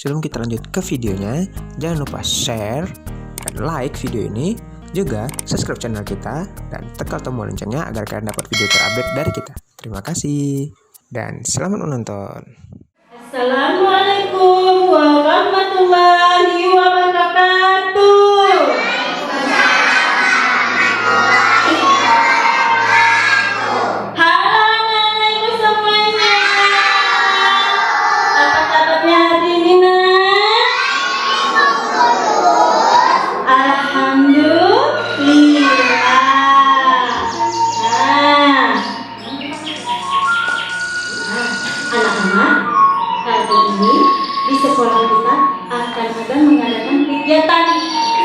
sebelum kita lanjut ke videonya, jangan lupa share dan like video ini, juga subscribe channel kita dan tekan tombol loncengnya agar kalian dapat video terupdate dari kita. Terima kasih dan selamat menonton. Assalamualaikum warahmatullahi wabarakatuh. Halo anak-anakku semuanya. Apa kabarnya hari ini, nak? Alhamdulillah. Anak-anak, kali ini di sekolah kita akan ada mengadakan kegiatan,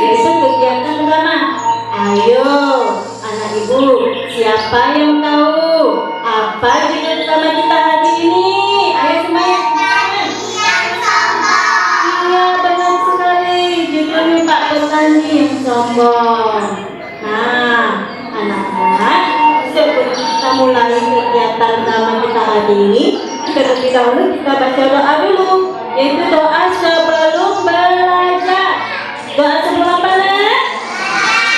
yaitu kegiatan pertama. Ayo anak ibu, siapa yang tahu apa judul utama kita hari ini? Ayo semuanya. Iya, benar sekali, judulnya Pak Petani yang sombong. Nah, anak-anak, sebelum kita mulai kegiatan utama kita hari ini, terlebih dahulu kita baca doa dulu, yaitu doa sebelum belajar. Doa sebelum apa, nak?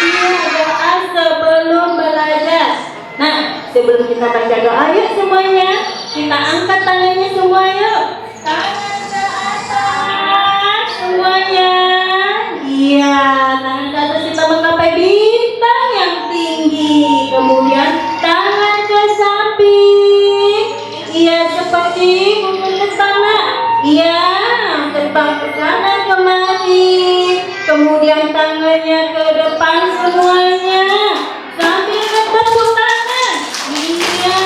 Iya, doa sebelum belajar. Nah, sebelum kita baca doa, yuk semuanya kita angkat tangannya semua, yuk. Tangan ke atas semuanya. Iya, tangan ke atas kita menggapai bintang yang tinggi. Kemudian tangan ke samping. Iya, seperti gunung ke sana. Iya, terbang ke kanan kemari. Kemudian tangannya ke depan semuanya. Sambil bertepuk tangan. Iya.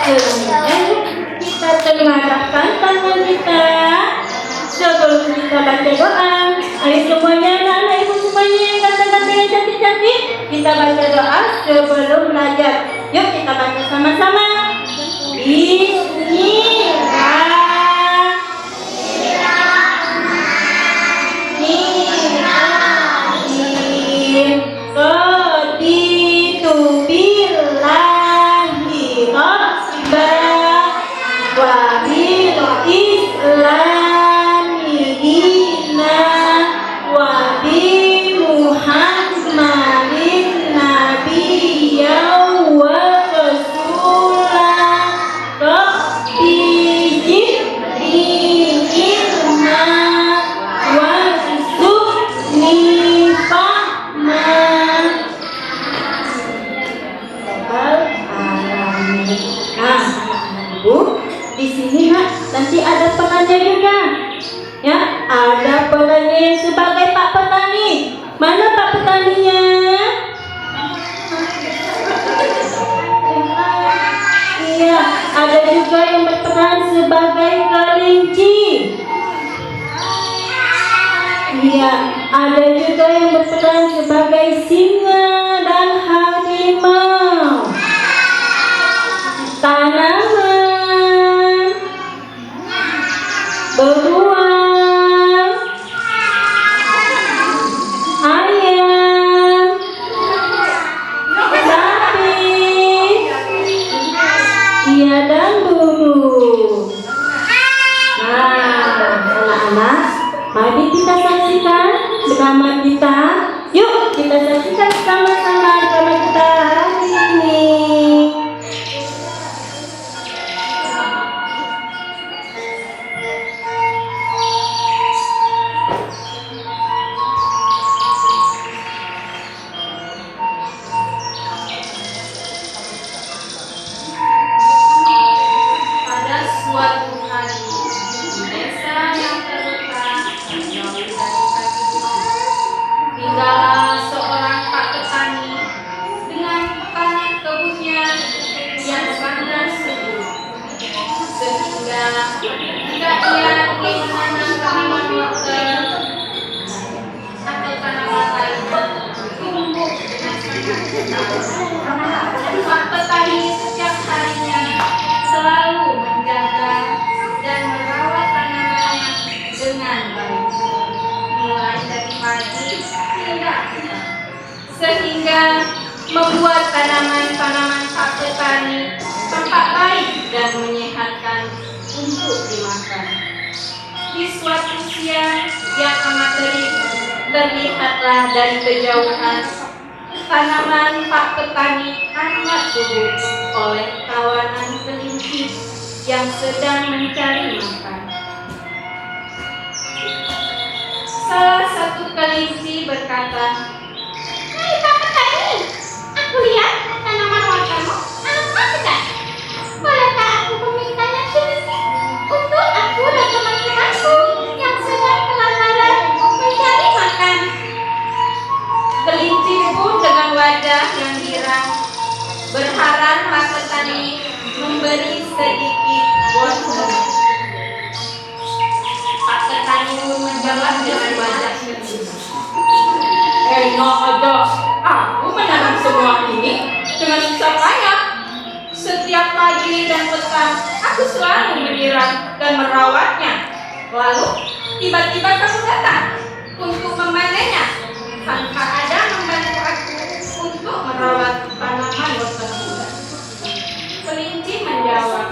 Kemudian kita tengadahkan tangan kita sebelum kita baca doa. Ayo semuanya, anak-anak ibu semuanya yang ganteng-ganteng yang cantik-cantik, kita baca doa sebelum belajar. Yuk kita baca sama-sama. Bismillahirrahmanirrahim. Raditu billahi rabbah wa bil islami dinan wa bi Muhammadin nabiyyan wa rasulan. Rabbi zidni ilman warzuqni fahman. Nah, Bu, di sini nak nanti ada perannya juga. Ya, ada perannya sebagai Pak Petani. Mana Pak Petaninya? Iya, ada juga yang berperan sebagai kelinci. Iya, ada juga yang berperan sebagai singa dan harimau. Tanaman, beruang, ayam, sapi, iya dan burung. Nah, anak-anak, mari kita saksikan drama kita. Yuk kita saksikan sama-sama drama kita hari ini. Pada suatu hari di desa yang terletak jauh dari kaki gunung, tinggallah seorang Pak Petani dengan banyak kebunnya yang sangat subur, sehingga jika ia ingin menanam tanaman wortel atau tanaman lainnya tumbuh dengan sangat cepat. Pak Petani setiap harinya selalu menjaga dan merawat tanamannya dengan baik, mulai dari pagi hingga petang, sehingga membuat tanaman-tanaman Pak Petani tampak baik dan menyehatkan untuk dimakan. Di suatu siang yang amat terik, terlihatlah dari kejauhan tanaman Pak Petani amat sibuk oleh kawanan kelinci yang sedang mencari makan. Salah satu kelinci berkata, Hai Pak Petani, aku lihat tanaman wargamu amat sedap. Bolehkah aku memintanya sedikit untuk aku dan teman-temanku yang sedang kelaparan mencari makan? kelinci pun dengan wajah yang girang berharap Pak Petani memberi sedikit wortel. Pak Petani pun menjawab dengan wajah sedih. Enak aja, aku menanam semua ini dengan susah payah. Setiap pagi dan petang aku selalu menyiram dan merawatnya. Lalu tiba-tiba kamu datang untuk memanennya tanpa ada membantu aku untuk merawat tanaman wortel muda. Kelinci menjawab,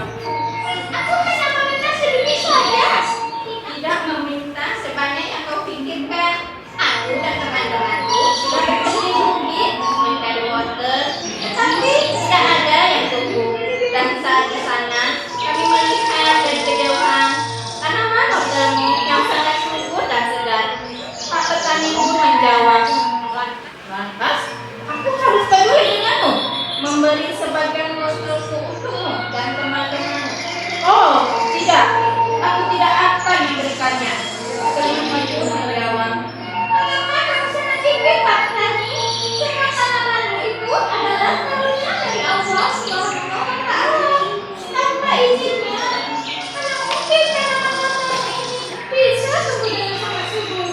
Aku hanya meminta sedikit saja. tidak meminta sebanyak yang kau pikirkan. Aku dan teman-temanku sudah berkeliling bukit mencari wortel, tetapi tidak ada yang tumbuh. Dan saat di sana, kami melihat dari kejauhan tanaman wortelmu yang sangat subur dan segar. Pak Petani pun menjawab, lantas aku harus peduli denganmu, memberi sebagian wortelku untukmu dan teman-temanmu. Oh, tidak, aku tidak akan memberikannya. Kelinci pun menjawab, Mengapa kamu sangat pikir, Pak Petani? Semua tanamanmu itu adalah karunia dari Allah Subhanahu wa Ta'ala. Tanpa izinnya, mana mungkin tanaman wortelmu ini bisa tumbuh dengan sangat subur?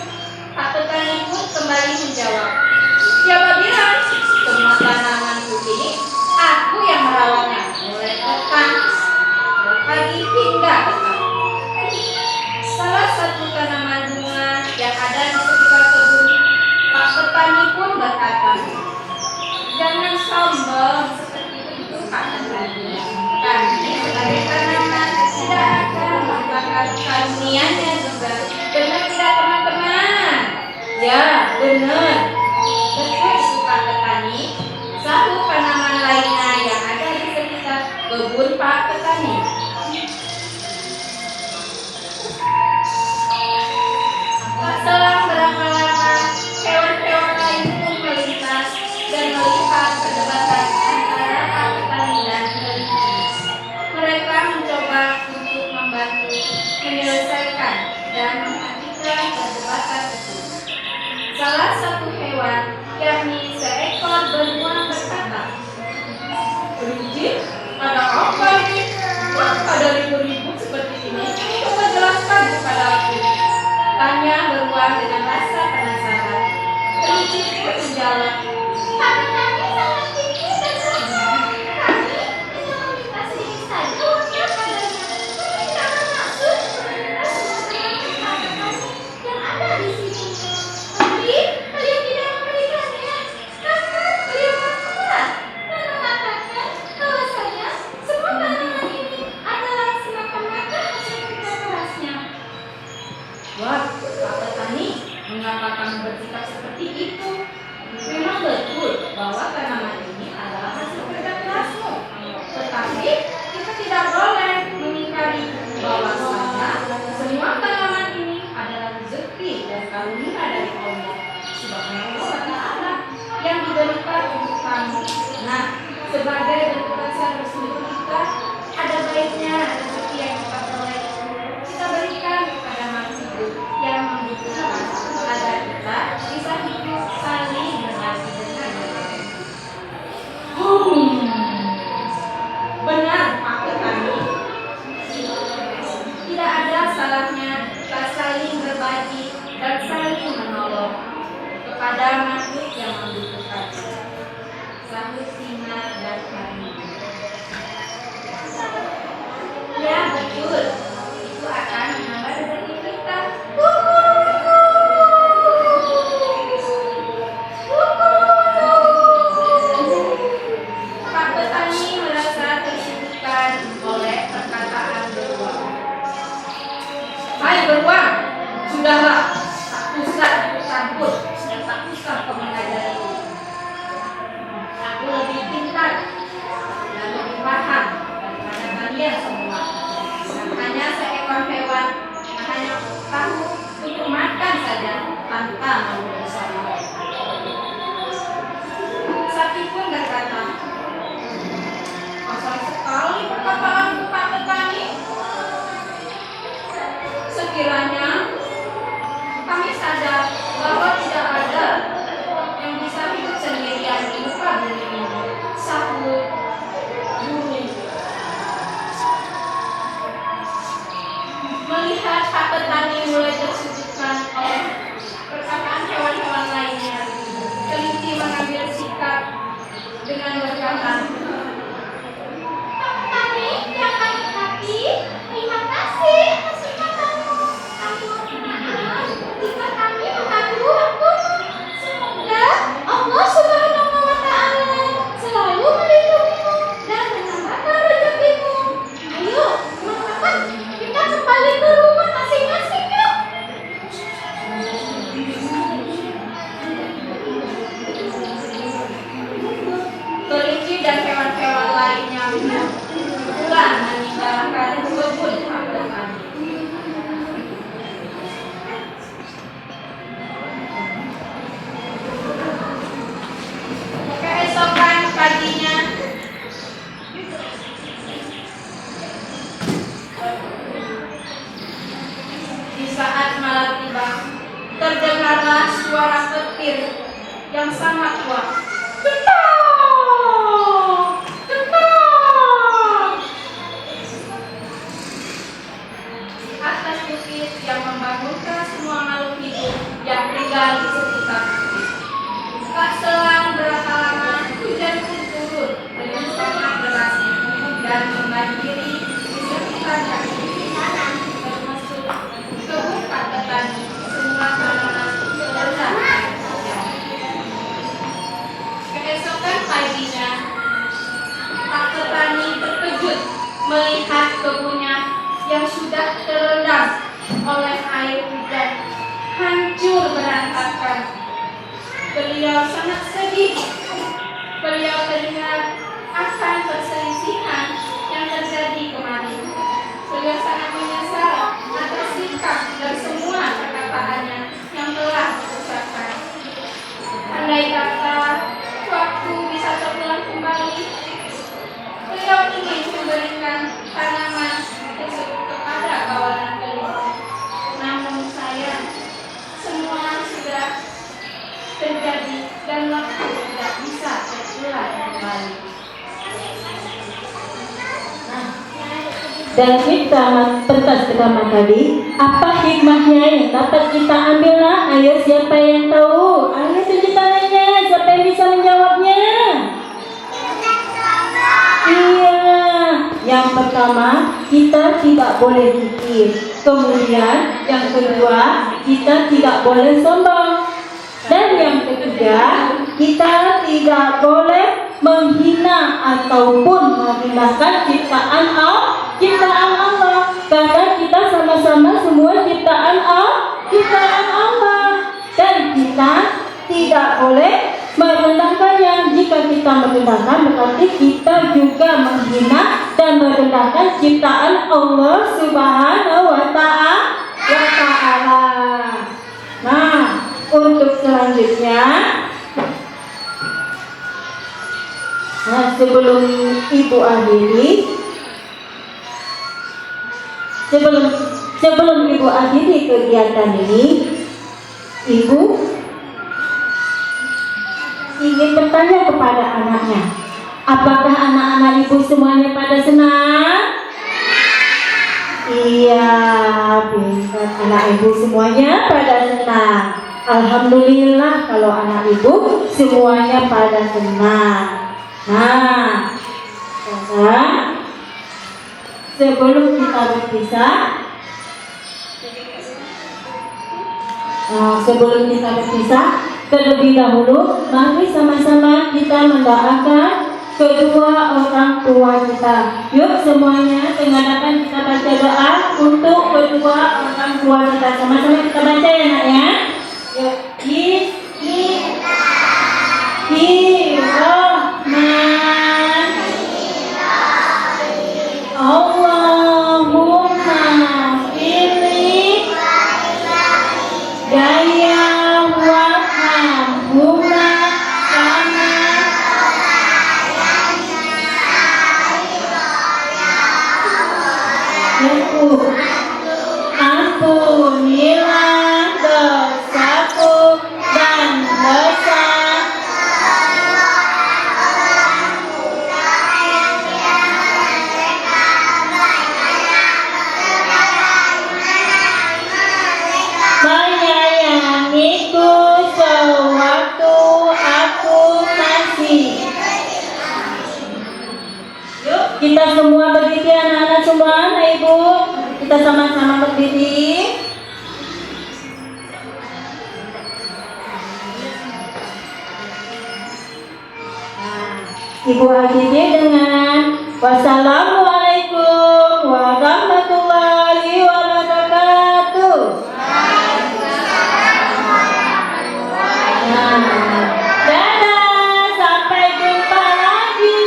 Pak Petani pun kembali menjawab, siapa bilang semua tanamanku ini aku yang merawatnya mulai petang, pagi hingga petang. Salah satu tanaman bunga yang ada di sekitar kebun Pak Petani pun berkata, jangan sombong seperti itu Pak Petani. Kami sebagai tanaman tidak akan membakar karunianya juga. Benar tidak teman-teman? Ya, benar. Betul itu Pak Petani. Satu tanaman lainnya yang ada di sekitar kebun Pak Petani. Selang berapa lama, hewan-hewan lain pun melintas dan melihat perdebatan antara Pak Petani dan kelinci. Mereka mencoba untuk membantu menyelesaikan dan menghentikan perdebatan itu. Salah satu hewan, yakni seekor beruang berkata, kelinci, ada apa ini? Kenapa ada ribut-ribut seperti ini? Coba jelaskan kepada aku. Tanya beruang dengan rasa penasaran. Kelinci pun menjawab, Pak Petani sangat tinggi dan susah. Kami hanya meminta sedikit saja uangnya padanya. Kami tidak bermaksud meminta semua tanaman Pak Petani yang ada di sini. Tapi beliau tidak memberikannya karena beliau marah dan mengatakan bahwasanya semua tanaman ini adalah semata-mata hasil kerja kerasnya. wah, Pak Petani, mengapa kamu bersikap seperti itu? Memang betul bahwa tanaman ini adalah hasil kerja kerasmu. Tetapi kita tidak boleh mengingkari bahwasanya semua tanaman ini adalah rezeki dan karunia dari Allah Subhanahu wa Ta'ala yang diberikan untuk kamu. Nah, sebagai bentuk rasa bersyukur kita, ada baiknya rezeki yang kita peroleh itu kita berikan kepada makhluk yang membutuhkan agar kita bisa hidup saling berbagi dengan mereka. Benar Pak Petani. Tidak ada salahnya kita saling berbagi dan saling suara petir yang sangat kuat. Atas bukit yang membangunkan semua makhluk hidup yang tinggal di sekitar bukit. Tak selang berapa lama hujan pun turun dengan sangat deras dan membanjiri di sekitar kaki kanan termasuk kebun Pak Petani. Semua tanaman terendam. Keesokan paginya, Pak Petani terkejut melihat kebunnya yang sudah terendam oleh air hujan hancur berantakan. Beliau sangat sedih. Beliau teringat akan perselisihan yang terjadi kemarin. Beliau sangat menyesal atas sikap dan semua perkataannya yang telah diucapkan. Andai kata waktu bisa terulang kembali, beliau ingin memberikan tanaman tersebut kepada kawanan beliau. Namun sayang, semua sudah terjadi dan waktu tidak bisa terulang kembali. Dan kita pentas pertama tadi, apa hikmahnya yang dapat kita ambil lah? Ayo siapa yang tahu? Ayo tunjuk tangannya, siapa yang bisa menjawabnya? Iya, yang pertama kita tidak boleh kikir. Kemudian yang kedua kita tidak boleh sombong. Dan yang ketiga kita tidak boleh menghina ataupun merendahkan ciptaan Allah, karena kita sama-sama semua ciptaan Allah, dan kita tidak boleh merendahkannya. Jika kita merendahkan berarti kita juga menghina dan merendahkan ciptaan Allah Subhanahu wa Ta'ala. Nah, untuk selanjutnya, sebelum Ibu akhiri, sebelum Ibu akhiri kegiatan ini, Ibu ingin bertanya kepada anaknya, apakah anak-anak Ibu semuanya pada senang? Iya, pintar, anak Ibu semuanya pada senang. Alhamdulillah kalau anak Ibu semuanya pada senang. Nah, sekarang sebelum kita berpisah, terlebih dahulu mari sama-sama kita mendoakan kedua orang tua kita. Yuk semuanya dengarkan kita baca doa untuk kedua orang tua kita. Sama-sama kita baca ya nak ya. Yuk, Bismillahirrahmanirrahim. Allahumma pilih daya warhamhuma kama ampunilah dosaku dan dosa menyayangiku sewaktu aku masih. Yuk kita semua berdiri, anak-anak semua, nah Ibu, kita sama-sama berdiri. Ibu akhiri dengan wassalamualaikum warahmatullahi wabarakatuh. Dadah, sampai jumpa lagi.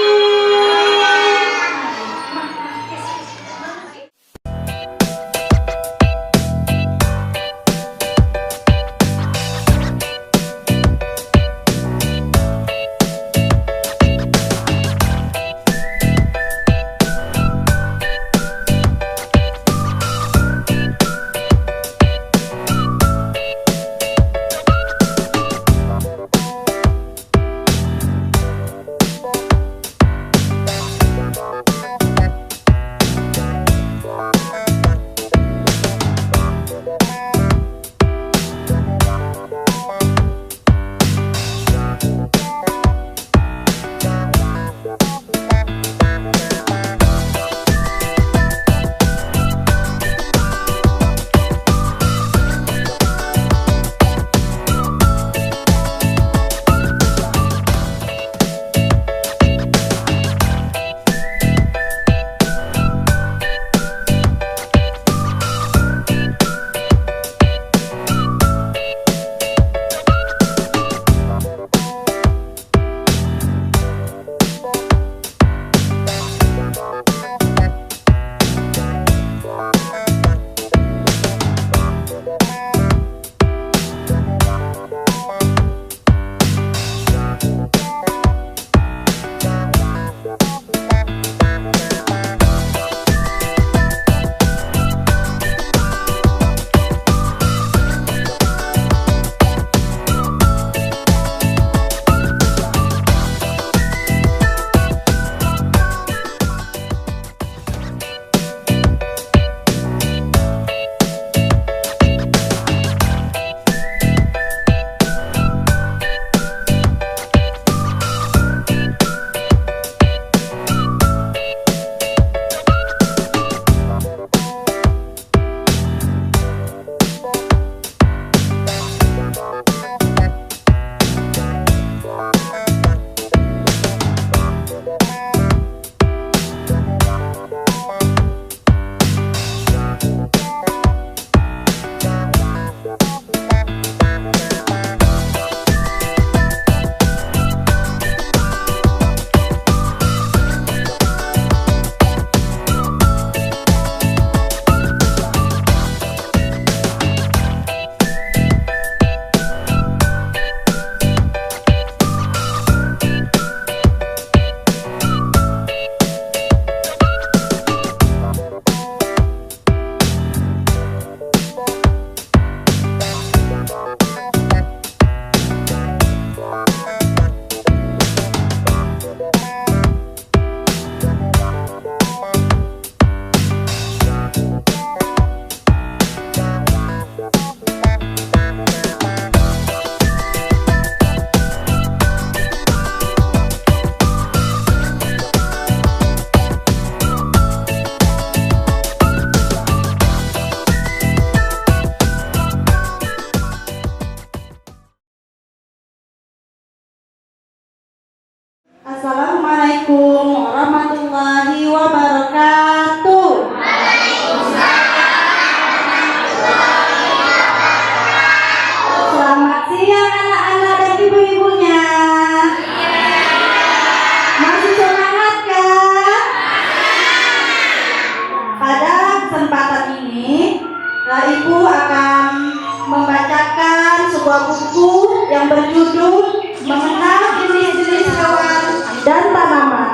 sebuah buku yang berjudul Mengenal Jenis-Jenis Hewan dan Tanaman.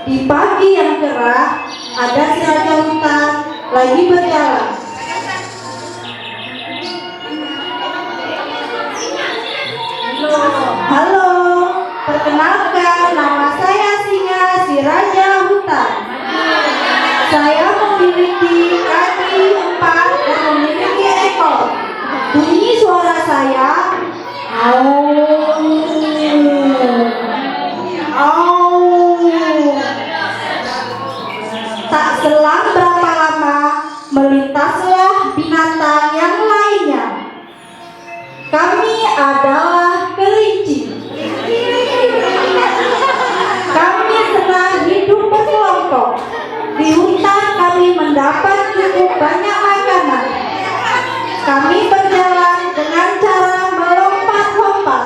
Di pagi yang cerah, ada si raja hutan lagi berjalan. Halo, perkenalkan, nama saya Singa, si raja hutan. Saya memiliki kaki 4 dan memiliki ekor. Bunyi suara saya, au, au. Tak selang berapa lama, melintaslah binatang yang lainnya. Kami adalah kelinci. Kami senang hidup berkelompok. Di hutan kami mendapat cukup banyak makanan. Kami berjalan dengan cara melompat-lompat.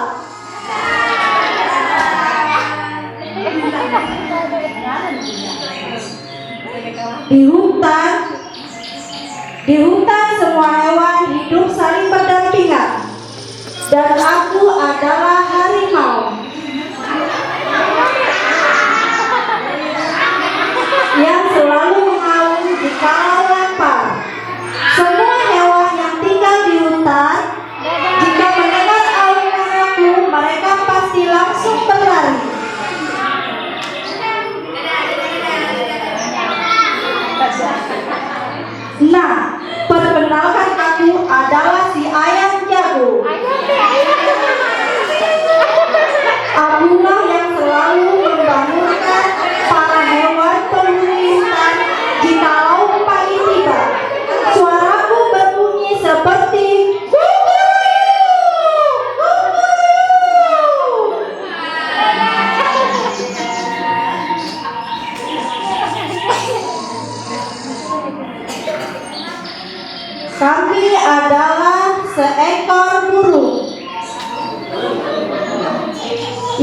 Di hutan semua hewan hidup saling berdampingan. Dan aku adalah harimau yang selalu mengaum jikalau lapar. Semua hewan yang tinggal di hutan, jika mendengar aungan aku, mereka pasti langsung berlari. Nah, perkenalkan, aku adalah si ayam jago. Akulah yang selalu membangunkan para hewan penghuni hutan jikalau pagi tiba. Suaraku berbunyi seperti kami adalah seekor burung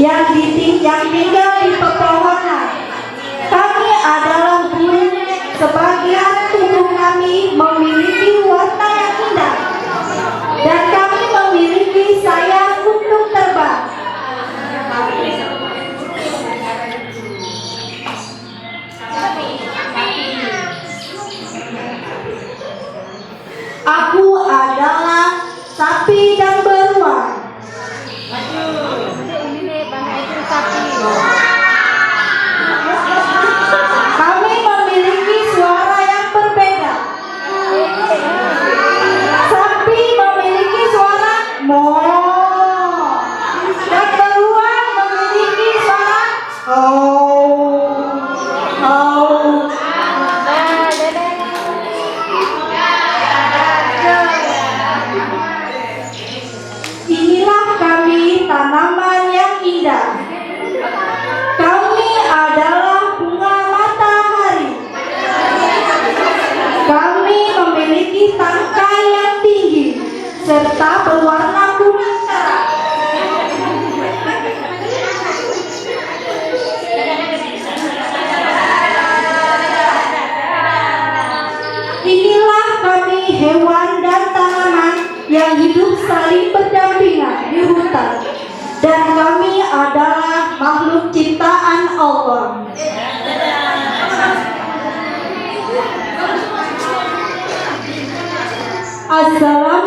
yang tinggal di pepohonan. Kami adalah burung. Sebagian tubuh kami memiliki warna yang indah, dan kami memiliki sayap untuk terbang. Aku adalah sapi dan beruang. Kami memiliki suara yang berbeda. Sapi memiliki suara mo, dan beruang memiliki suara oh, oh. Inilah kami, tanaman yang indah. Kami adalah bunga matahari. Kami memiliki tangkai yang tinggi serta berwarna kuning cerah. Inilah kami, hewan dan tanaman yang hidup saling berdampingan di hutan. Dan kami adalah makhluk ciptaan Allah. Assalamualaikum